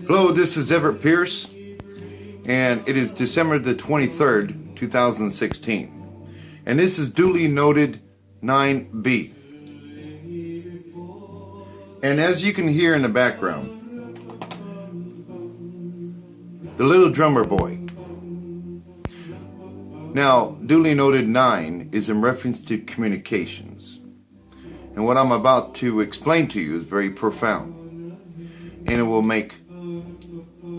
Hello, this is Everett Pierce, and it is December the 23rd, 2016. And this is duly noted 9B. And as you can hear in the background, the little drummer boy. Now, duly noted 9 is in reference to communications. And what I'm about to explain to you is very profound. And it will make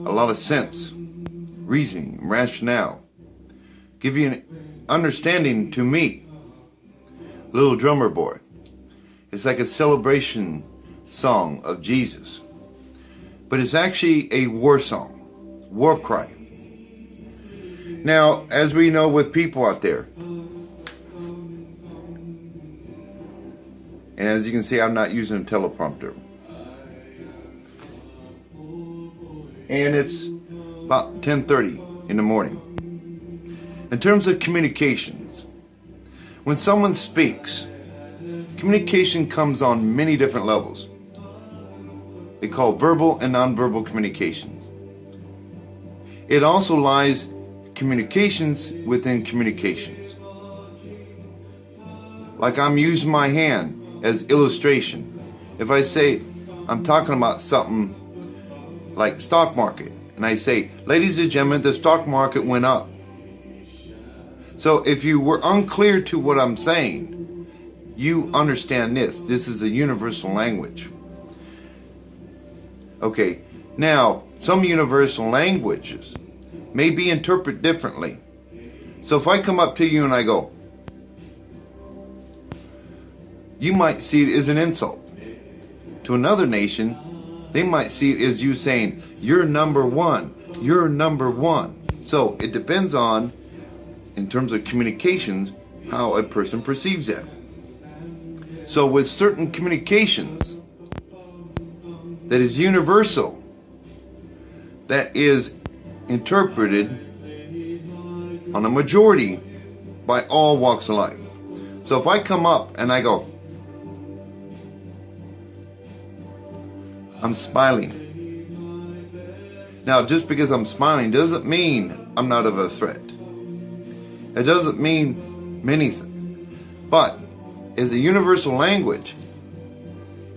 a lot of sense, reasoning, rationale. Give you an understanding to me. Little drummer boy. It's like a celebration song of Jesus. But it's actually a war song, war cry. Now, as we know with people out there, and as you can see, I'm not using a teleprompter. And it's about 10:30 in the morning. In terms of communications, when someone speaks, communication comes on many different levels. They call verbal and nonverbal communications. It also lies communications within communications. Like I'm using my hand as illustration. If I say I'm talking about something like stock market, and I say, ladies and gentlemen, the stock market went up. So if you were unclear to what I'm saying, you understand this. This is a universal language. Okay, now some universal languages may be interpreted differently. So if I come up to you and I go, you might see it as an insult. To another nation, they might see it as you saying, you're number one, you're number one. So it depends on, in terms of communications, how a person perceives that. So with certain communications that is universal, that is interpreted on a majority by all walks of life. So if I come up and I go, I'm smiling. Now, just because I'm smiling doesn't mean I'm not of a threat. It doesn't mean many things. But as a universal language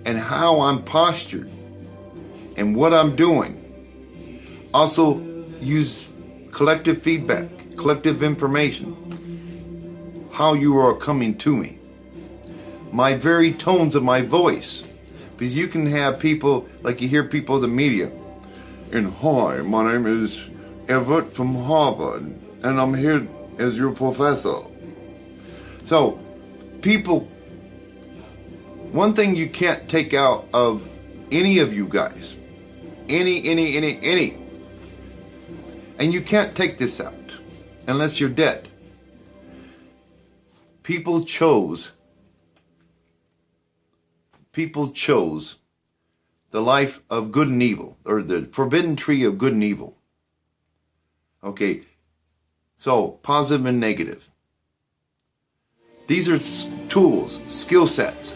and how I'm postured and what I'm doing, also use collective feedback, collective information, how you are coming to me. My very tones of my voice. Because you can have people, like you hear people in the media, and hi, my name is Everett from Harvard, and I'm here as your professor. So, people, one thing you can't take out of any of you guys, any, and you can't take this out unless you're dead. People chose the life of good and evil, or the forbidden tree of good and evil. Okay, so positive and negative. These are tools, skill sets.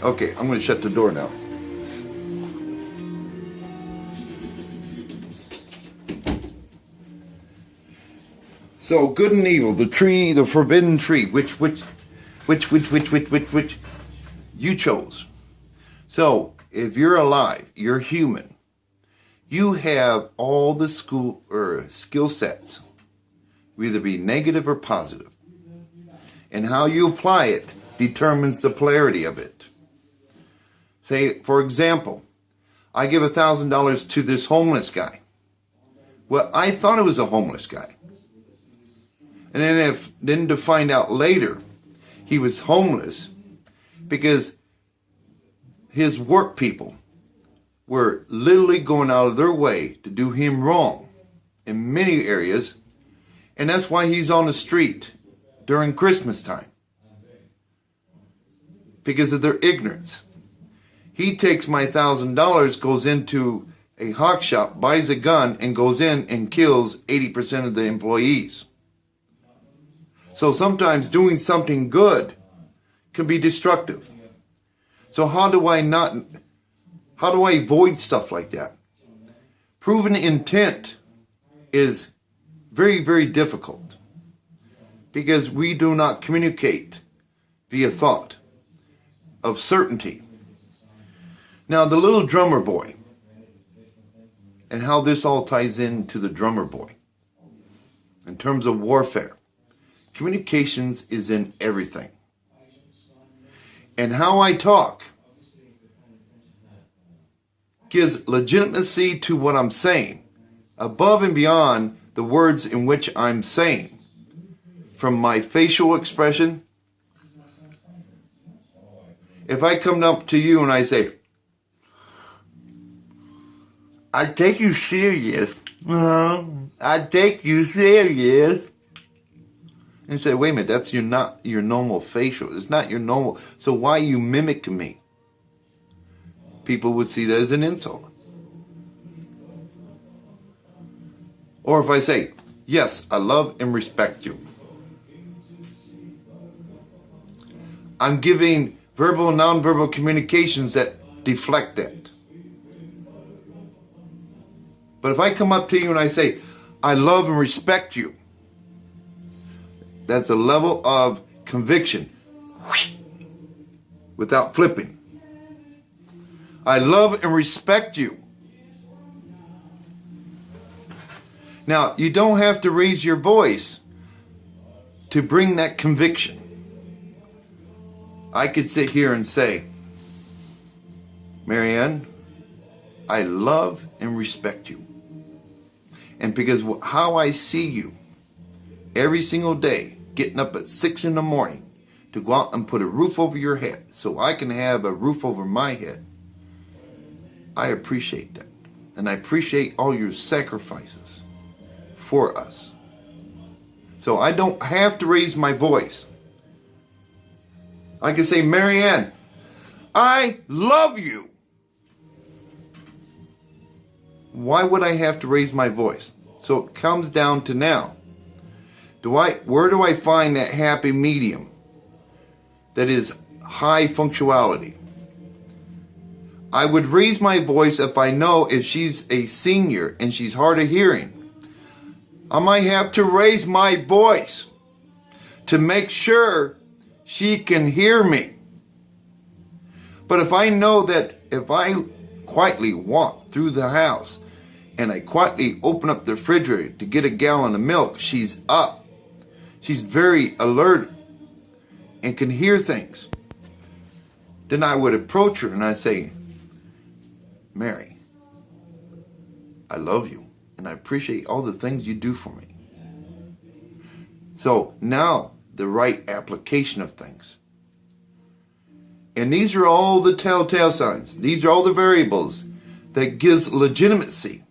Okay, I'm going to shut the door now. So good and evil, the tree, the forbidden tree, which you chose. So, if you're alive, you're human, you have all the skill sets, either be negative or positive. And how you apply it determines the polarity of it. Say, for example, I give $1,000 to this homeless guy. Well, I thought it was a homeless guy. And then to find out later, he was homeless because his work people were literally going out of their way to do him wrong in many areas. And that's why he's on the street during Christmas time. Because of their ignorance. He takes my $1,000, goes into a hawk shop, buys a gun, and goes in and kills 80% of the employees. So sometimes doing something good can be destructive. So how do I not How do I avoid stuff like that? Proven intent is very, very difficult because we do not communicate via thought of certainty. Now, the little drummer boy, and how this all ties into the drummer boy. In terms of warfare, communications is in everything. And how I talk gives legitimacy to what I'm saying, above and beyond the words in which I'm saying. From my facial expression, if I come up to you and I say, I take you serious. I take you serious. And you say, wait a minute, that's not your normal facial. It's not your normal. So why are you mimicking me? People would see that as an insult. Or if I say, yes, I love and respect you. I'm giving verbal and nonverbal communications that deflect that. But if I come up to you and I say, I love and respect you, that's a level of conviction without flipping. I love and respect you. Now, you don't have to raise your voice to bring that conviction. I could sit here and say, Marianne, I love and respect you. And because how I see you every single day, getting up at 6 in the morning to go out and put a roof over your head so I can have a roof over my head, I appreciate that. And I appreciate all your sacrifices for us. So I don't have to raise my voice. I can say, Marianne, I love you. Why would I have to raise my voice? So it comes down to now. Where do I find that happy medium that is high functionality? I would raise my voice if I know if she's a senior and she's hard of hearing. I might have to raise my voice to make sure she can hear me. But if I know that if I quietly walk through the house and I quietly open up the refrigerator to get a gallon of milk, she's up. She's very alert and can hear things. Then I would approach her and I'd say, Mary, I love you and I appreciate all the things you do for me. So now the right application of things. And these are all the telltale signs. These are all the variables that gives legitimacy,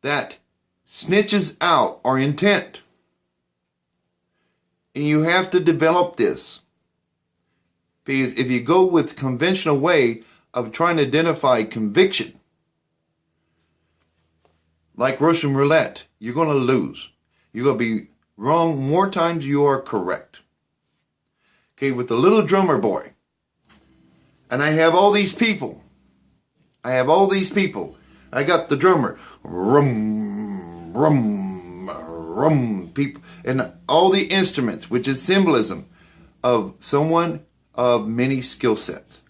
that snitches out our intent. And you have to develop this. Because if you go with conventional way of trying to identify conviction, like Russian roulette, you're going to lose. You're going to be wrong more times you are correct. Okay, with the little drummer boy, and I have all these people. I got the drummer, rum, rum, rum, people, and all the instruments, which is symbolism of someone of many skill sets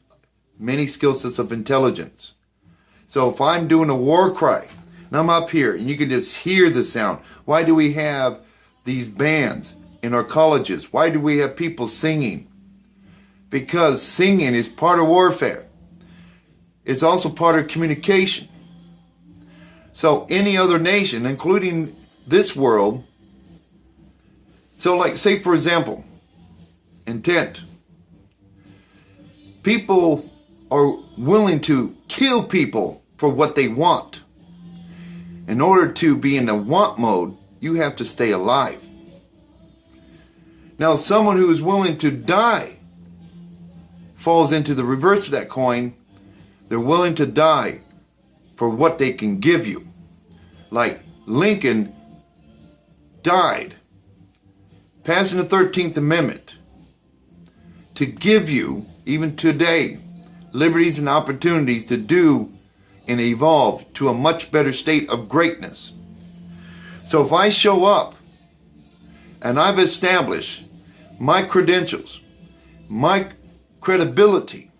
of intelligence. So if I'm doing a war cry, and I'm up here, and you can just hear the sound. Why do we have these bands in our colleges? Why do we have people singing? Because singing is part of warfare. It's also part of communication. So any other nation, including this world, so like say for example, intent. People are willing to kill people for what they want. In order to be in the want mode, you have to stay alive. Now, someone who is willing to die falls into the reverse of that coin. They're willing to die for what they can give you. Like Lincoln died, passing the 13th Amendment to give you, even today, liberties and opportunities to do and evolve to a much better state of greatness. So if I show up and I've established my credentials, my credibility,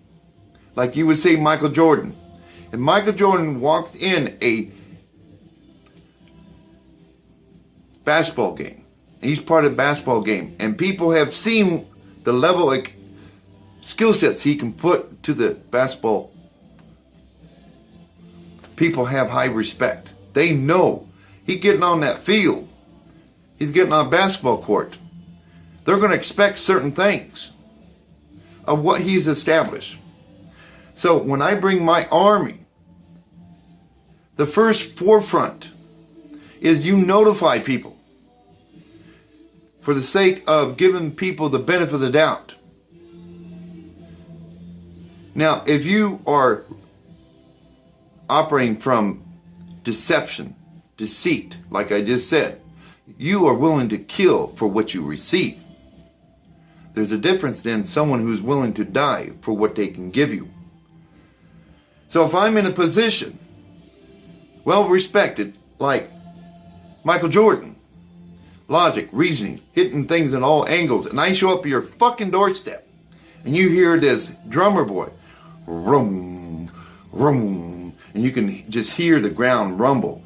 like you would say Michael Jordan. If Michael Jordan walked in a basketball game, he's part of the basketball game, and people have seen the level of skill sets he can put to the basketball, people have high respect. They know he's getting on that field. He's getting on a basketball court. They're going to expect certain things of what he's established. So when I bring my army, the first forefront is you notify people for the sake of giving people the benefit of the doubt. Now, if you are operating from deception, deceit, like I just said, you are willing to kill for what you receive. There's a difference than someone who's willing to die for what they can give you. So if I'm in a position, well respected, like Michael Jordan, logic, reasoning, hitting things at all angles, and I show up at your fucking doorstep, and you hear this drummer boy, rum, rum, and you can just hear the ground rumble,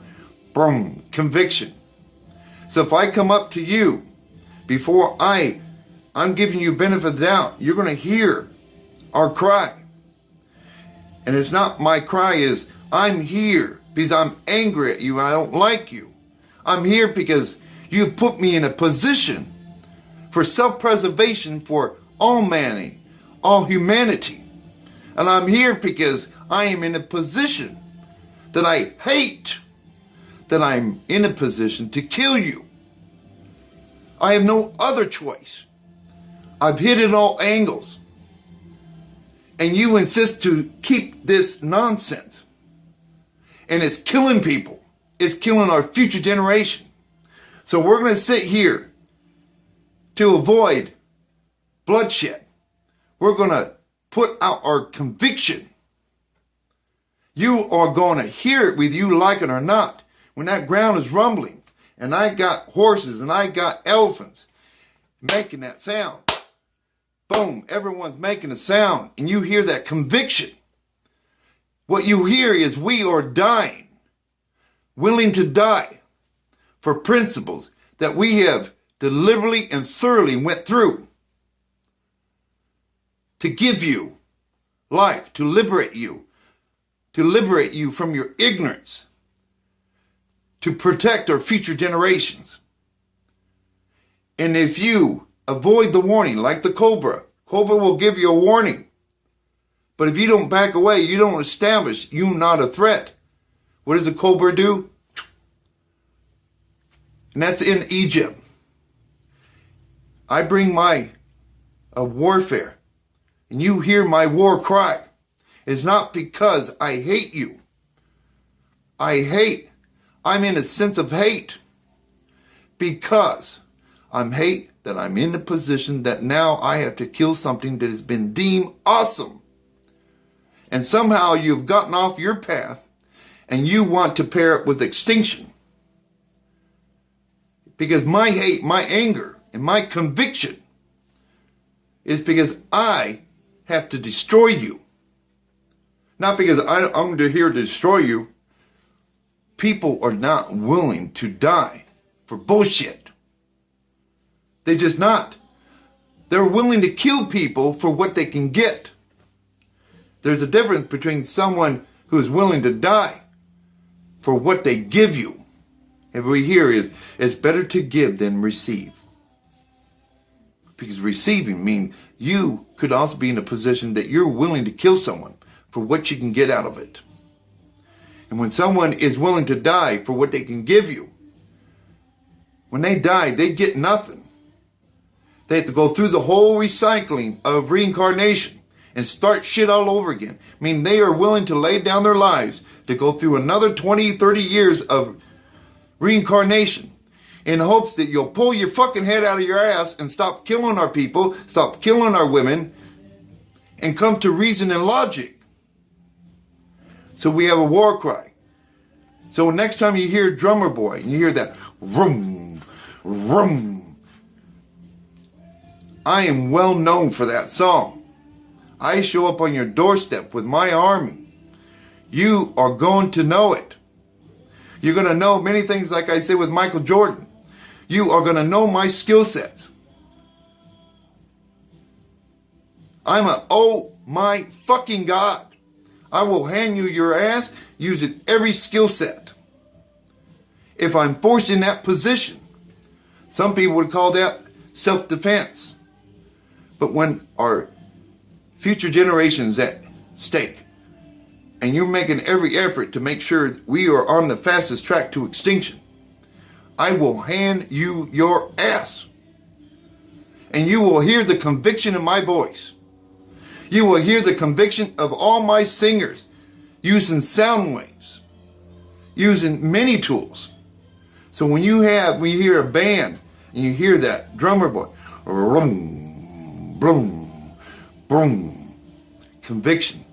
boom, conviction. So if I come up to you before I'm giving you benefit of the doubt, you're going to hear our cry. And it's not my cry is, I'm here because I'm angry at you and I don't like you. I'm here because you put me in a position for self-preservation for all humanity, all humanity. And I'm here because I am in a position that I hate, that I'm in a position to kill you. I have no other choice. I've hit it all angles. And you insist to keep this nonsense. And it's killing people. It's killing our future generation. So we're going to sit here to avoid bloodshed. We're going to put out our conviction. You are going to hear it whether you like it or not. When that ground is rumbling, and I got horses and I got elephants making that sound. Boom, everyone's making a sound, and you hear that conviction. What you hear is we are dying, willing to die for principles that we have deliberately and thoroughly went through to give you life, to liberate you from your ignorance, to protect our future generations. And if you avoid the warning, like the cobra will give you a warning. But if you don't back away, you don't establish you're not a threat. What does the cobra do? And that's in Egypt. I bring my warfare, and you hear my war cry. It's not because I hate you. I'm in a sense of hate because I'm hate that I'm in the position that now I have to kill something that has been deemed awesome. And somehow you've gotten off your path and you want to pair it with extinction. Because my hate, my anger, and my conviction is because I have to destroy you. Not because I'm here to destroy you. People are not willing to die for bullshit. They're just not. They're willing to kill people for what they can get. There's a difference between someone who is willing to die for what they give you. And what we hear is, it's better to give than receive. Because receiving means you could also be in a position that you're willing to kill someone for what you can get out of it. And when someone is willing to die for what they can give you, when they die, they get nothing. They have to go through the whole recycling of reincarnation and start shit all over again. I mean, they are willing to lay down their lives to go through another 20, 30 years of reincarnation in hopes that you'll pull your fucking head out of your ass and stop killing our people, stop killing our women, and come to reason and logic. So we have a war cry. So next time you hear Drummer Boy and you hear that vroom, vroom, I am well known for that song. I show up on your doorstep with my army. You are going to know it. You're going to know many things, like I say with Michael Jordan. You are going to know my skill sets. I'm a oh my fucking God. I will hand you your ass using every skill set. If I'm forced in that position, some people would call that self-defense. But when our future generations at stake, and you're making every effort to make sure we are on the fastest track to extinction, I will hand you your ass. And you will hear the conviction in my voice. You will hear the conviction of all my singers using sound waves, using many tools. So when you hear a band and you hear that drummer boy, boom, boom, boom, conviction.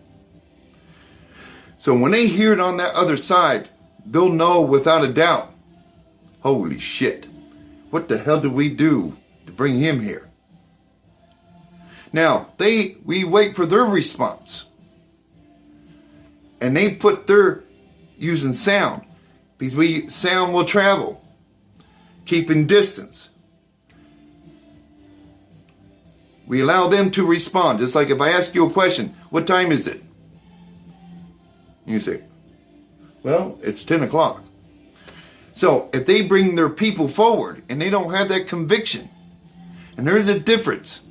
So when they hear it on that other side, they'll know without a doubt, holy shit, what the hell did we do to bring him here? Now, we wait for their response. And they put their using sound, because sound will travel, keeping distance. We allow them to respond. Just like if I ask you a question, what time is it? You say, well, it's 10 o'clock. So if they bring their people forward and they don't have that conviction, and there's a difference,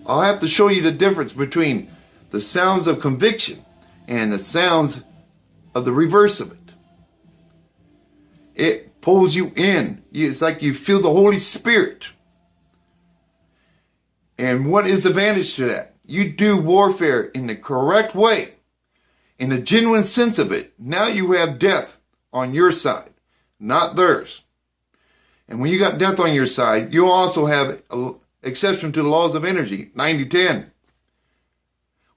I'll have to show you the difference between the sounds of conviction and the sounds of the reverse of it. It pulls you in. It's like you feel the Holy Spirit. And what is the advantage to that? You do warfare in the correct way, in the genuine sense of it. Now you have death on your side, not theirs. And when you got death on your side, you also have an exception to the laws of energy, 90-10.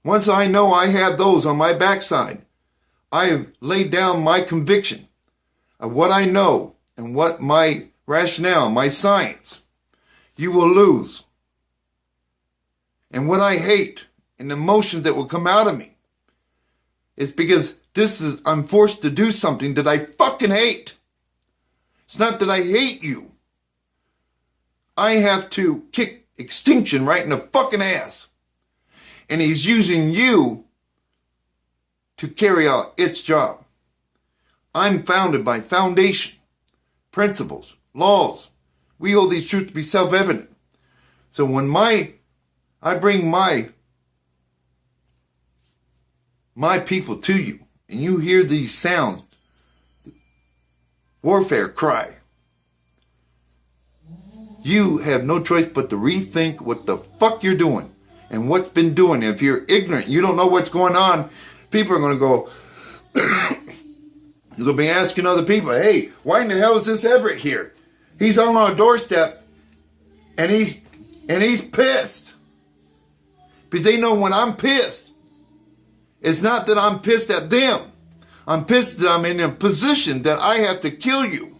Once I know I have those on my backside, I have laid down my conviction of what I know and what my rationale, my science, you will lose. And what I hate and the emotions that will come out of me is because I'm forced to do something that I fucking hate. It's not that I hate you. I have to kick extinction right in the fucking ass. And he's using you to carry out its job. I'm founded by foundation, principles, laws. We hold these truths to be self-evident. So when I bring my people to you, and you hear these sounds, warfare cry, you have no choice but to rethink what the fuck you're doing and what's been doing. If you're ignorant, you don't know what's going on, people are going to go, you'll be asking other people, hey, why in the hell is this Everett here? He's on our doorstep and he's pissed. Because they know when I'm pissed, it's not that I'm pissed at them. I'm pissed that I'm in a position that I have to kill you.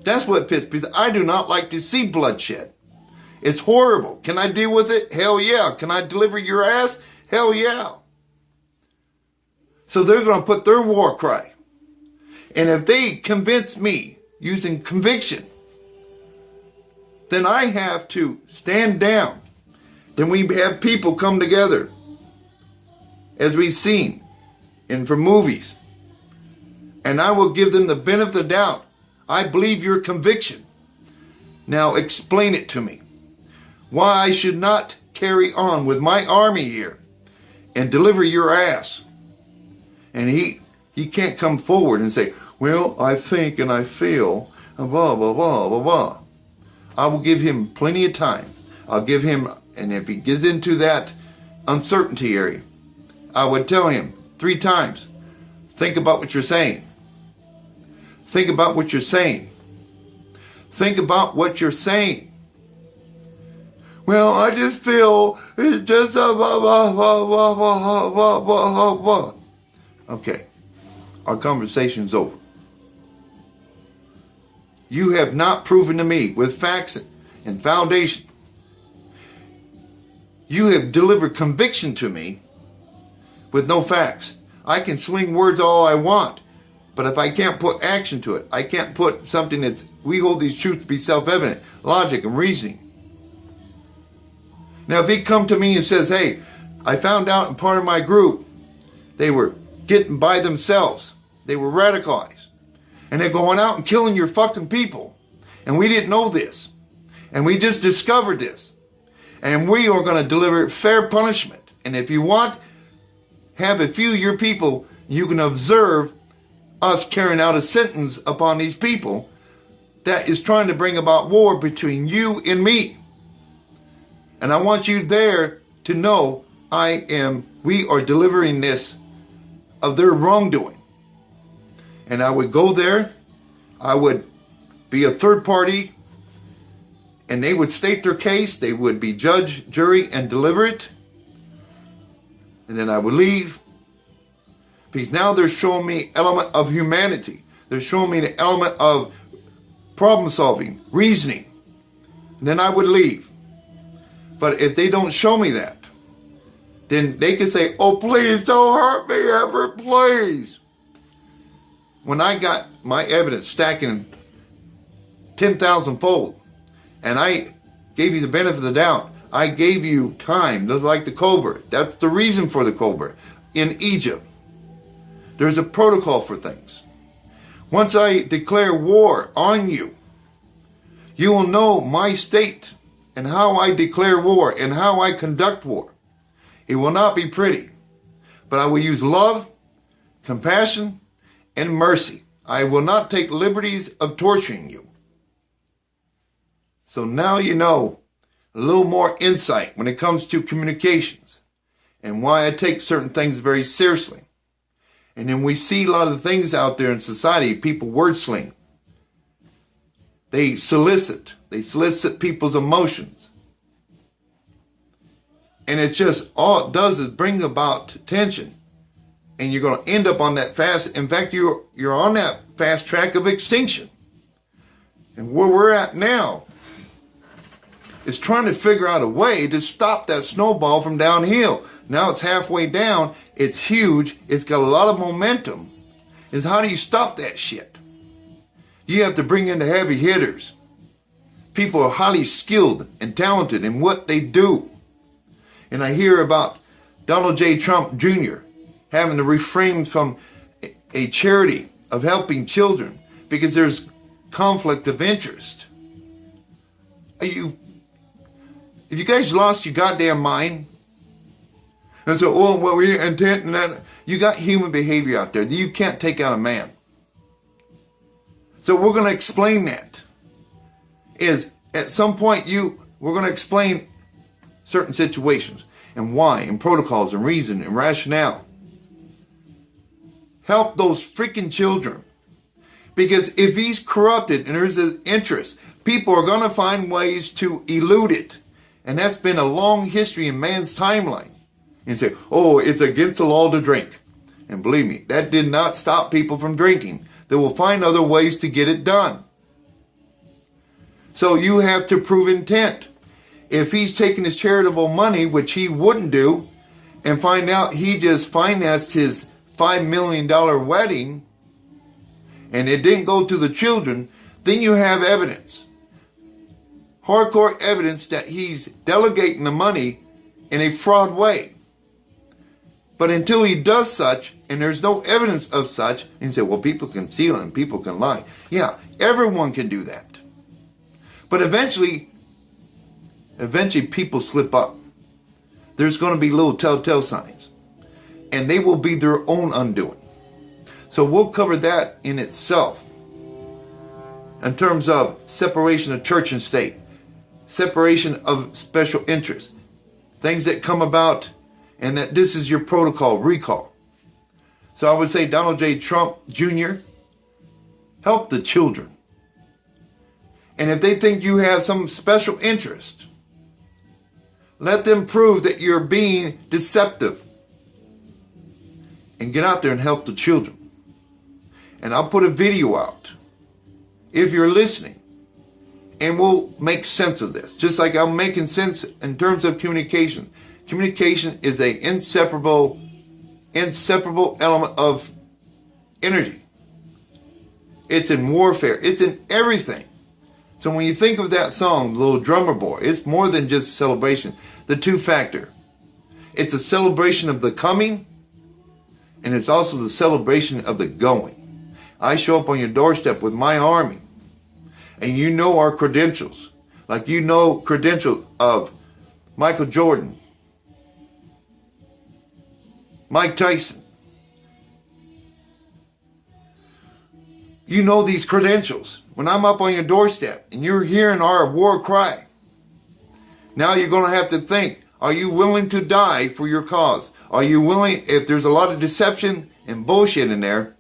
That's what pissed me. I do not like to see bloodshed. It's horrible. Can I deal with it? Hell yeah. Can I deliver your ass? Hell yeah. So they're going to put their war cry. And if they convince me using conviction, then I have to stand down. Then we have people come together, as we've seen from movies. And I will give them the benefit of the doubt. I believe your conviction. Now explain it to me. Why I should not carry on with my army here and deliver your ass. And he can't come forward and say, well, I think and I feel, and blah, blah, blah, blah, blah. I will give him plenty of time. I'll give him, and if he gets into that uncertainty area, I would tell him 3 times, think about what you're saying. Think about what you're saying. Think about what you're saying. Well, I just feel it's just blah, blah, blah, blah, blah, blah, blah, blah. Okay, our conversation's over. You have not proven to me with facts and foundation. You have delivered conviction to me with no facts. I can sling words all I want, but if I can't put action to it, I can't put something we hold these truths to be self-evident, logic and reasoning. Now, if he come to me and says, hey, I found out in part of my group, they were getting by themselves. They were radicalized. And they're going out and killing your fucking people. And we didn't know this. And we just discovered this. And we are going to deliver fair punishment. And if you want, have a few of your people, you can observe us carrying out a sentence upon these people that is trying to bring about war between you and me. And I want you there to know we are delivering this of their wrongdoing. And I would go there, I would be a third party, and they would state their case, they would be judge, jury, and deliver it. And then I would leave. Because now they're showing me element of humanity. They're showing me the element of problem solving, reasoning. And then I would leave. But if they don't show me that, then they can say, oh, please don't hurt me ever, please. When I got my evidence stacking 10,000 fold, and I gave you the benefit of the doubt, I gave you time, just like the Cobra. That's the reason for the Cobra. In Egypt, there's a protocol for things. Once I declare war on you, you will know my state and how I declare war and how I conduct war. It will not be pretty, but I will use love, compassion, and mercy. I will not take liberties of torturing you. So now you know a little more insight when it comes to communications and why I take certain things very seriously. And then we see a lot of things out there in society, people word sling. They solicit people's emotions. And it just, all it does is bring about tension. And you're going to end up on that fast. In fact, you're on that fast track of extinction. And where we're at now is trying to figure out a way to stop that snowball from downhill. Now it's halfway down. It's huge. It's got a lot of momentum. Is how do you stop that shit? You have to bring in the heavy hitters. People are highly skilled and talented in what they do. And I hear about Donald J. Trump Jr. having to refrain from a charity of helping children because there's conflict of interest. Have you guys lost your goddamn mind? And so, oh, well, we intent and that. You got human behavior out there that you can't take out a man. So we're going to explain that. Is at some point we're going to explain certain situations and why and protocols and reason and rationale. Help those freaking children. Because if he's corrupted and there's an interest, people are going to find ways to elude it. And that's been a long history in man's timeline. And say, oh, it's against the law to drink. And believe me, that did not stop people from drinking. They will find other ways to get it done. So you have to prove intent. If he's taking his charitable money, which he wouldn't do, and find out he just financed his $5 million wedding, and it didn't go to the children, then you have evidence. Hardcore evidence that he's delegating the money in a fraud way. But until he does such, and there's no evidence of such, and you say, well, people can steal and people can lie. Yeah, everyone can do that. But eventually people slip up. There's going to be little telltale signs. And they will be their own undoing. So we'll cover that in itself. In terms of separation of church and state. Separation of special interests. Things that come about and that this is your protocol, recall. So I would say Donald J. Trump Jr., help the children. And if they think you have some special interest Let them prove that you're being deceptive. And get out there and help the children. And I'll put a video out, if you're listening, and we'll make sense of this. Just like I'm making sense in terms of communication. Communication is an inseparable element of energy. It's in warfare. It's in everything. So when you think of that song, The Little Drummer Boy, it's more than just a celebration. The two-factor. It's a celebration of the coming, and it's also the celebration of the going. I show up on your doorstep with my army, and you know our credentials. Like you know credentials of Michael Jordan, Mike Tyson. You know these credentials. When I'm up on your doorstep and you're hearing our war cry, now you're going to have to think, are you willing to die for your cause? Are you willing, if there's a lot of deception and bullshit in there,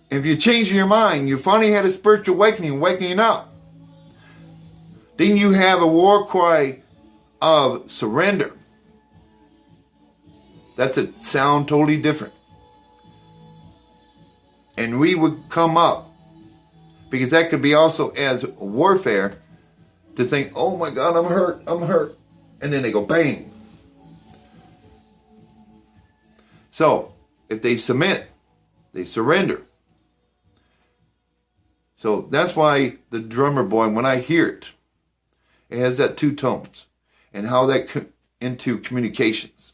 if you change your mind, you finally had a spiritual awakening, waking up, then you have a war cry of surrender. That's a sound totally different. And we would come up, because that could be also as warfare, to think, oh my God, I'm hurt. And then they go bang. So, if they submit, they surrender. So that's why the drummer boy, when I hear it, it has that two tones. And how that into communications.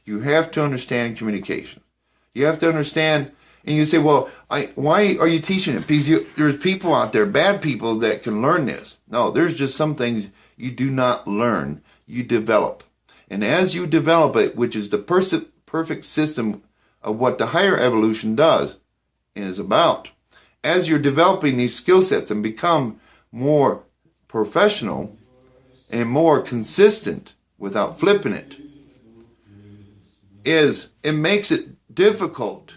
You have to understand communication. You have to understand. And you say, well, why are you teaching it? Because there's people out there, bad people, that can learn this. No, there's just some things you do not learn. You develop. And as you develop it, which is the perfect system of what the higher evolution does and is about, as you're developing these skill sets and become more professional and more consistent without flipping it, it makes it difficult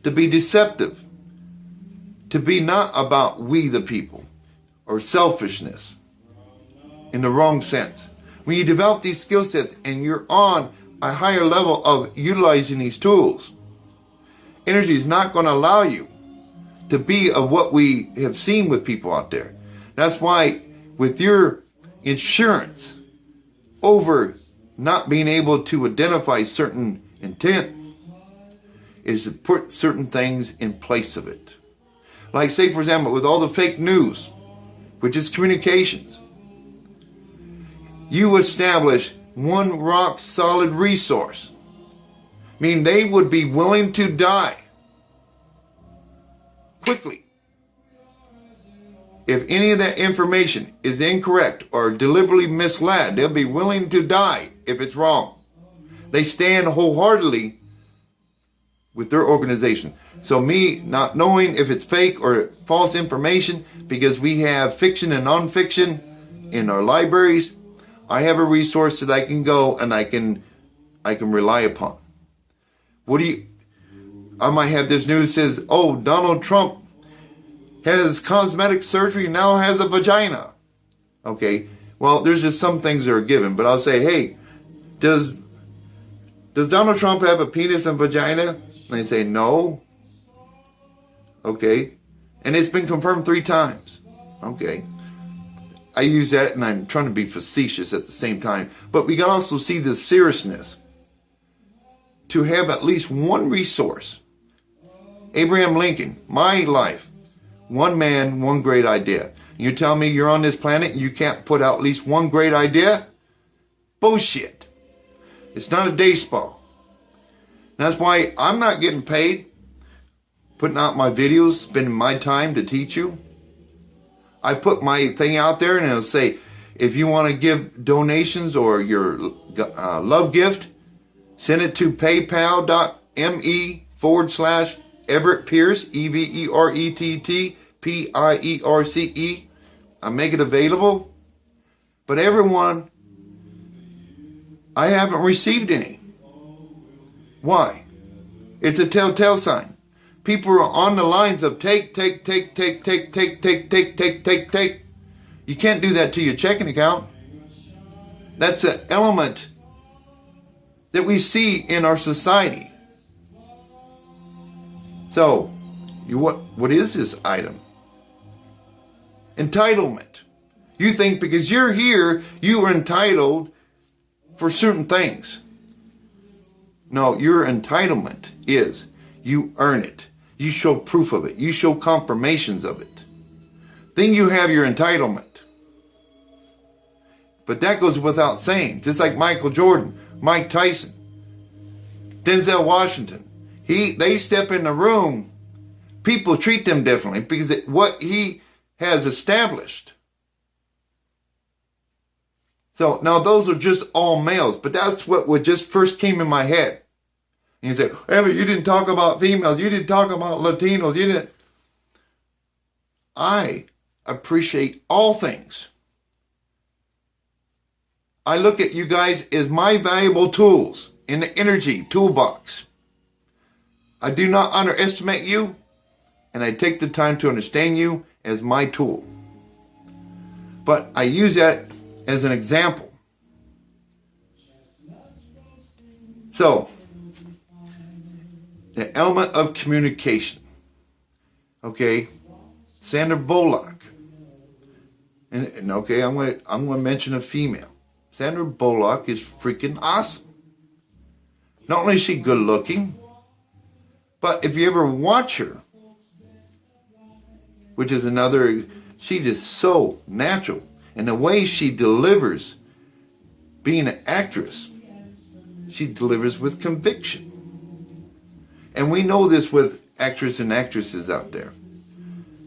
to be deceptive, to be not about we the people or selfishness in the wrong sense. When you develop these skill sets and you're on a higher level of utilizing these tools, energy is not going to allow you to be of what we have seen with people out there. That's why with your insurance over not being able to identify certain intent is to put certain things in place of it. Like say, for example, with all the fake news, which is communications, you establish one rock solid resource. Meaning they would be willing to die quickly if any of that information is incorrect or deliberately misled. They'll be willing to die if it's wrong. They stand wholeheartedly with their organization. So me not knowing if it's fake or false information, because we have fiction and nonfiction in our libraries, I have a resource that I can go and I can rely upon. I might have this news that says, oh, Donald Trump has cosmetic surgery and now has a vagina. Okay, well, there's just some things that are given, but I'll say, hey, does Donald Trump have a penis and vagina? And they say, no. Okay. And it's been confirmed 3 times. Okay. I use that and I'm trying to be facetious at the same time. But we can also see the seriousness to have at least one resource. Abraham Lincoln, my life, one man, one great idea. You tell me you're on this planet and you can't put out at least one great idea? Bullshit. It's not a day spa. That's why I'm not getting paid putting out my videos, spending my time to teach you. I put my thing out there and it'll say, if you want to give donations or your love gift, send it to paypal.me/Everett Pierce, EVERETT I make it available. But everyone, I haven't received any. Why? It's a telltale sign. People are on the lines of take. You can't do that to your checking account. That's an element that we see in our society. So, what is this item? Entitlement. You think because you're here, you are entitled for certain things. No, your entitlement is you earn it. You show proof of it. You show confirmations of it. Then you have your entitlement. But that goes without saying. Just like Michael Jordan, Mike Tyson, Denzel Washington. They step in the room, people treat them differently because what he has established. So now those are just all males, but that's what just first came in my head. And you say, hey, but you didn't talk about females, you didn't talk about Latinos, you didn't. I appreciate all things. I look at you guys as my valuable tools in the energy toolbox. I do not underestimate you, and I take the time to understand you as my tool. But I use that as an example. So, the element of communication. Okay, Sandra Bullock. And okay, I'm going to mention a female. Sandra Bullock is freaking awesome. Not only is she good looking, but if you ever watch her, which is another, she is so natural. And the way she delivers, being an actress, she delivers with conviction. And we know this with actors and actresses out there.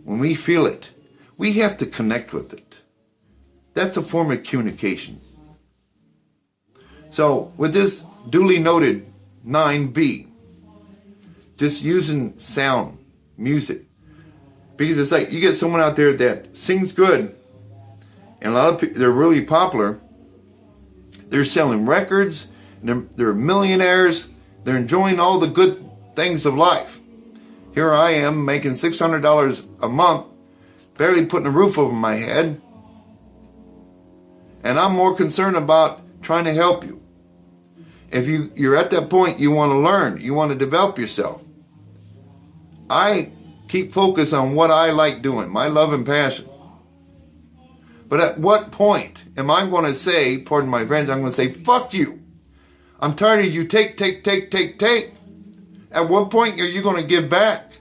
When we feel it, we have to connect with it. That's a form of communication. So with this duly noted 9B, just using sound, music, because it's like you get someone out there that sings good, and a lot of people, they're really popular. They're selling records, they're millionaires, they're enjoying all the good things of life. Here I am making $600 a month, barely putting a roof over my head, and I'm more concerned about trying to help you. If you're at that point, you want to learn, you want to develop yourself. I keep focused on what I like doing, my love and passion. But at what point am I going to say, pardon my French, I'm going to say, fuck you. I'm tired of you take. At what point are you going to give back?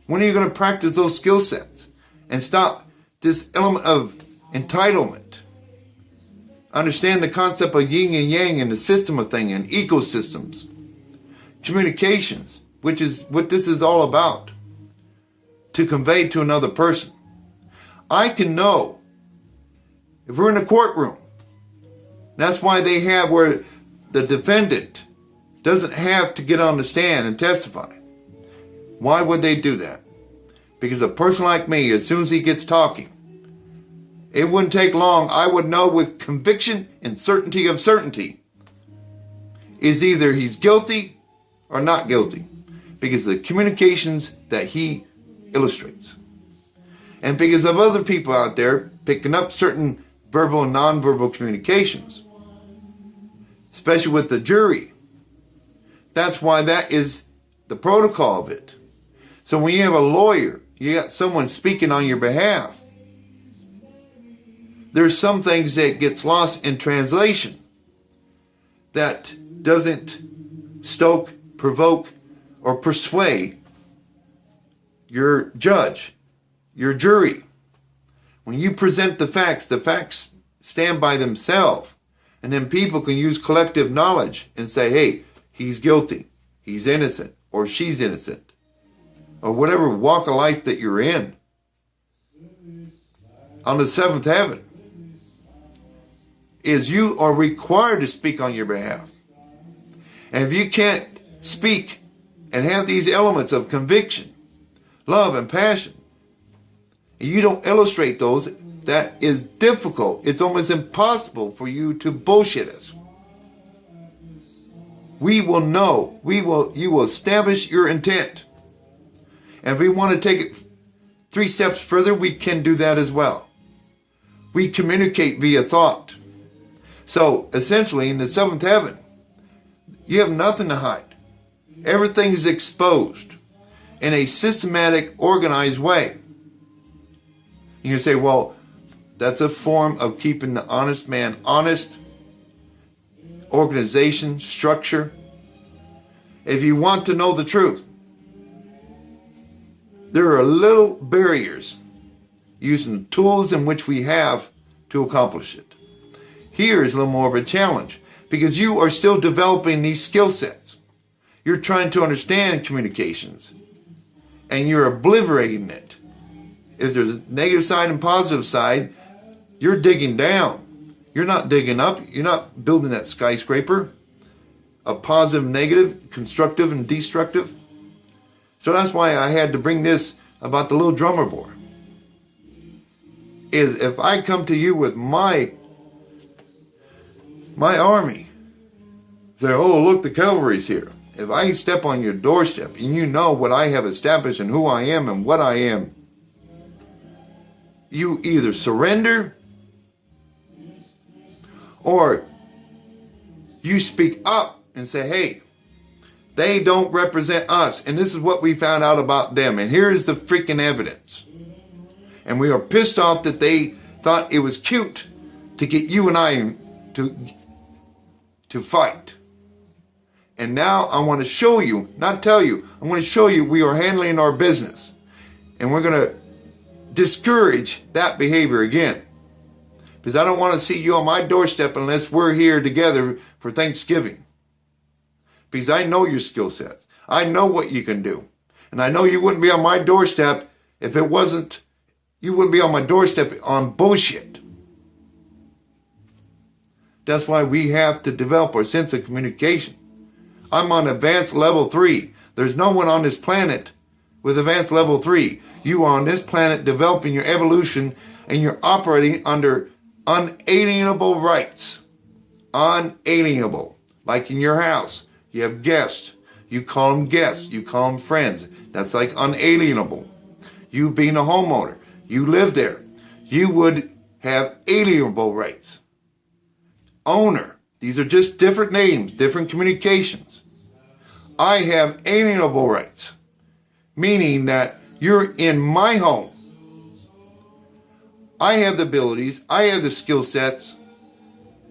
When are you going to practice those skill sets and stop this element of entitlement? Understand the concept of yin and yang and the system of things and ecosystems. Communications, which is what this is all about. To convey to another person. I can know if we're in a courtroom. That's why they have where the defendant doesn't have to get on the stand and testify. Why would they do that? Because a person like me, as soon as he gets talking, it wouldn't take long. I would know with conviction and certainty of certainty is either he's guilty or not guilty. Because of the communications that he illustrates. And because of other people out there picking up certain verbal and nonverbal communications. Especially with the jury. That's why that is the protocol of it. So when you have a lawyer, you got someone speaking on your behalf. There's some things that gets lost in translation that doesn't stoke, provoke, or persuade your judge, your jury. When you present the facts stand by themselves. And then people can use collective knowledge and say, hey, he's guilty, he's innocent, or she's innocent. Or whatever walk of life that you're in. On the seventh heaven is you are required to speak on your behalf. And if you can't speak and have these elements of conviction, love, and passion, and you don't illustrate those, that is difficult. It's almost impossible for you to bullshit us. We will know. You will establish your intent. And if we want to take it 3 steps further, we can do that as well. We communicate via thought. So essentially, in the 7th heaven, you have nothing to hide. Everything is exposed in a systematic, organized way. And you say, well, that's a form of keeping the honest man honest. Organization, structure. If you want to know the truth, there are little barriers using the tools in which we have to accomplish it. Here is a little more of a challenge because you are still developing these skill sets. You're trying to understand communications and you're obliterating it. If there's a negative side and positive side, you're digging down. You're not digging up. You're not building that skyscraper. A positive, negative, constructive, and destructive. So that's why I had to bring this about the little drummer boy. Is if I come to you with my army, say, oh, look, the cavalry's here. If I step on your doorstep and you know what I have established and who I am and what I am, you either surrender or you speak up and say, hey, they don't represent us. And this is what we found out about them. And here's the freaking evidence. And we are pissed off that they thought it was cute to get you and I to fight. And now I want to show you, not tell you, I want to show you we are handling our business. And we're going to discourage that behavior again. Because I don't want to see you on my doorstep unless we're here together for Thanksgiving. Because I know your skill sets. I know what you can do. And I know you wouldn't be on my doorstep if it wasn't, you wouldn't be on my doorstep on bullshit. That's why we have to develop our sense of communication. I'm on advanced level 3. There's no one on this planet with advanced level 3. You are on this planet developing your evolution and you're operating under unalienable rights. Unalienable. Like in your house, you have guests. You call them guests. You call them friends. That's like unalienable. You being a homeowner, you live there. You would have alienable rights. Owner. These are just different names, different communications. I have alienable rights. Meaning that you're in my home. I have the abilities, I have the skill sets,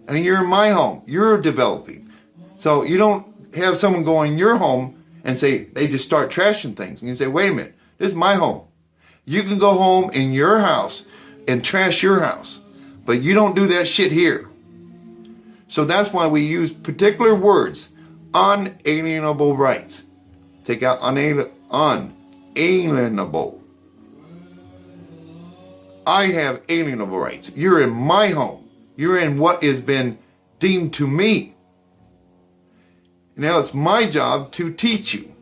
and you're in my home. You're developing. So you don't have someone go in your home and say, they just start trashing things. And you say, wait a minute, this is my home. You can go home in your house and trash your house. But you don't do that shit here. So that's why we use particular words. Unalienable rights. Take out unalienable. I have alienable rights. You're in my home. You're in what has been deemed to me. Now it's my job to teach you.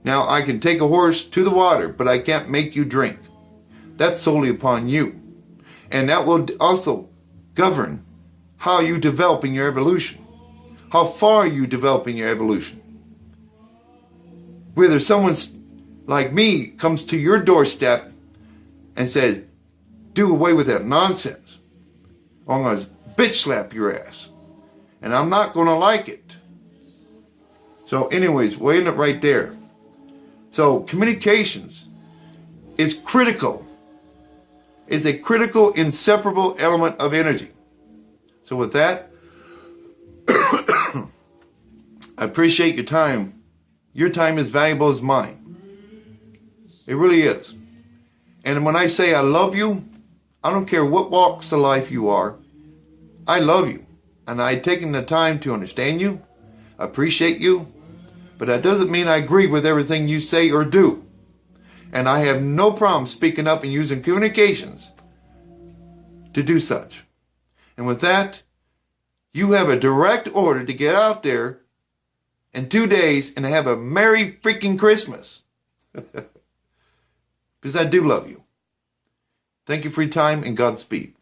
Now I can take a horse to the water, but I can't make you drink. That's solely upon you. And that will also govern how you develop in your evolution. How far you develop in your evolution. Whether someone like me comes to your doorstep and says, do away with that nonsense, or I'm going to bitch slap your ass. And I'm not going to like it. So anyways, we'll end it right there. So communications is critical. It's a critical, inseparable element of energy. So with that, I appreciate your time. Your time is valuable as mine. It really is. And when I say I love you, I don't care what walks of life you are. I love you. And I've taken the time to understand you, appreciate you. But that doesn't mean I agree with everything you say or do. And I have no problem speaking up and using communications to do such. And with that, you have a direct order to get out there in 2 days and have a Merry freaking Christmas. Because I do love you. Thank you for your time and Godspeed.